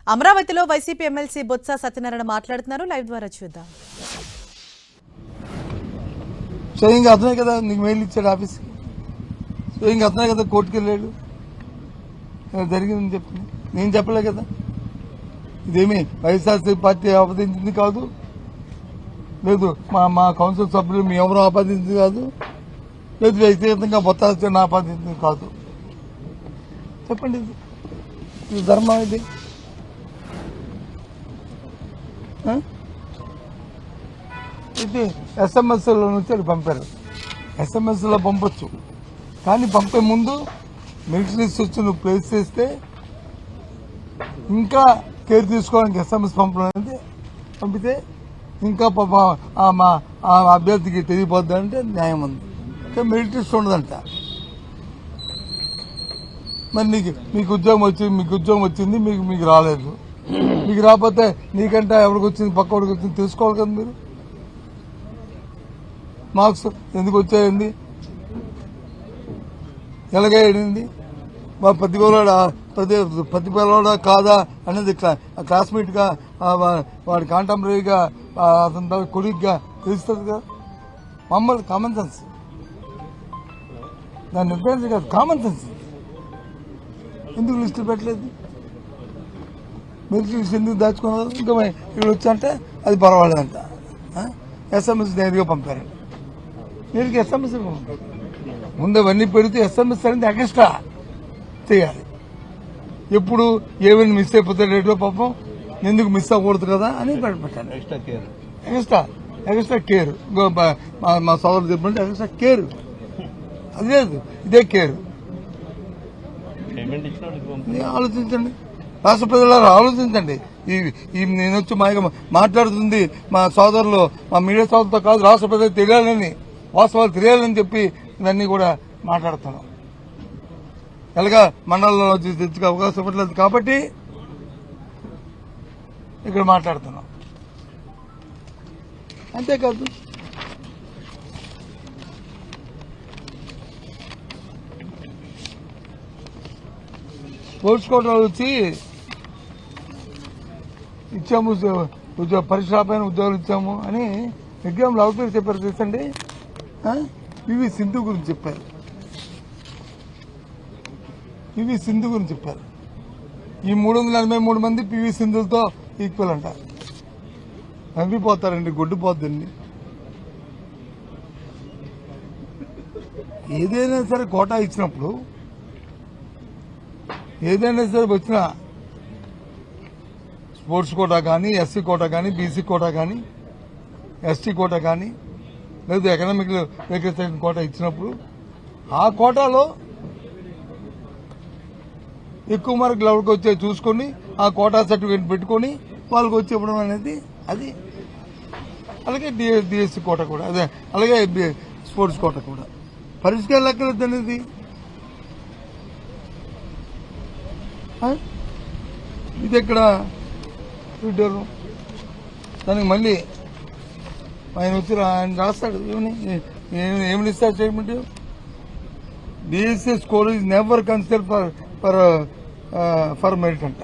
అమరావతిలో YCP MLC Botsa Satyanarayana మాట్లాడుతున్నారు. Live ద్వారా చూద్దాం. స్వయంగా అతనే కదా నీకు మెయిల్ ఇచ్చాడు ఆఫీస్కి, స్వయంగా అతనే కదా కోర్టుకు వెళ్ళాడు. జరిగిందని చెప్పింది, నేను చెప్పలే కదా. ఇదేమి వైఎస్ఆర్సీ పార్టీ ఆపాదించింది కాదు, లేదు మా కౌన్సిల్ సభ్యులు మీ ఎవరు ఆపాదించింది కాదు, లేదు వ్యక్తిగతంగా బొత్స ఆపాదించింది కాదు. చెప్పండి, ఇది ధర్మం. ఇది ఇది ఎస్ఎంఎస్లో నుంచి అది పంపారు. ఎస్ఎంఎస్లో పంపొచ్చు, కానీ పంపే ముందు మిలిటరీస్ వచ్చి నువ్వు ప్లేస్ చేస్తే ఇంకా కేర్ తీసుకోవడానికి ఎస్ఎంఎస్ పంపితే ఇంకా మా అభ్యర్థికి తెలియపోద్ది అంటే న్యాయం ఉంది. ఇంకా మిలిటరీస్ ఉండదంట. మరి మీకు ఉద్యోగం వచ్చింది, మీకు రాలేదు. మీకు రాకపోతే నీకంటే ఎవరికి వచ్చింది, పక్కవాడికి వచ్చింది తెలుసుకోవాలి కదా. మీరు మార్క్స్ ఎందుకు వచ్చాయండి, ఎలాగేయండి, మా ప్రతి పిల్లవాడా కాదా అనేది క్లాస్మేట్ గా వాడి కాంటెంపరీగా అతని కొలీగ్గా తెలుస్తుంది కదా. మమ్మల్ని కామన్ సెన్స్ దాన్ని నిర్ధారించ కాదు, కామన్ సెన్స్. ఎందుకు లిస్టులు పెట్టలేదు, మిలిటరీ లిస్ట్ ఎందుకు దాచుకున్నారు? ఇంకా ఇక్కడ వచ్చంటే అది పర్వాలేదంట. ఎస్ఎంఎస్ నేరుగా పంపారు, నేరుగా ఎస్ఎంఎస్ పంపారు. ముందు అవన్నీ పెడితే ఎస్ఎంఎస్ అనేది ఎక్స్ట్రా చేయాలి. ఎప్పుడు ఏమైనా మిస్ అయిపోతే రేటో పాపం ఎందుకు మిస్ అవ్వకూడదు కదా అని పెట్టాను. Extra care. మా సోదరులు చెప్పండి, ఎక్స్ట్రా కేర్ అది లేదు, ఇదే కేర్. ఆలోచించండి, రాష్ట్ర ప్రజలారా ఆలోచించండి. నేను వచ్చి మాట్లాడుతుంది మా సోదరులు, మా మీడియా సోదరులతో కాదు, రాష్ట్ర ప్రజలకు తెలియాలని, వాస్తవాలు తెలియాలని చెప్పి ఇవన్నీ కూడా మాట్లాడుతున్నాం. ఎలాగా మండలంలో తెచ్చుకు అవకాశం ఇవ్వట్లేదు కాబట్టి ఇక్కడ మాట్లాడుతున్నాం. అంతేకాదు, స్పోర్ట్స్ కోటాలు వచ్చి ఇచ్చాము, పరీక్ష పైన ఉద్యోగాలు ఇచ్చాము అని ఎగ్జామ్లో అవుట్ చెప్పారు. చూసండి, పివి సింధు గురించి చెప్పారు. పివి సింధు గురించి చెప్పారు. ఈ 383 మంది పివి సింధులతో ఈక్వల్ అంట. నవ్విపోతారండి, గొడ్డుపోద్దండి. ఏదైనా సరే కోటా ఇచ్చినప్పుడు, ఏదైనా సరే వచ్చిన స్పోర్ట్స్ కోటా కానీ, ఎస్సీ కోటా కానీ, బీసీ కోటా కానీ, ఎస్టీ కోటా కానీ, లేదా ఎకనామిక్ వెకేషన్ కోటా ఇచ్చినప్పుడు ఆ కోటాలో ఎక్కువ మార్కులు ఎవరికి వచ్చే చూసుకొని ఆ కోటా సర్టిఫికేట్ పెట్టుకొని వాళ్ళకి వచ్చి ఇవ్వడం అనేది అది. అలాగే డిఎస్సీ కోట కూడా అదే, అలాగే స్పోర్ట్స్ కోట కూడా పరిష్కారం లెక్కలేదు అనేది. ఇది ఎక్కడ పెట్టారు? దానికి మళ్ళీ ఆయన వచ్చి ఆయన రాస్తాడు, ఏమని ఇస్తాడు statement. DSC score is never consider for merit అంట.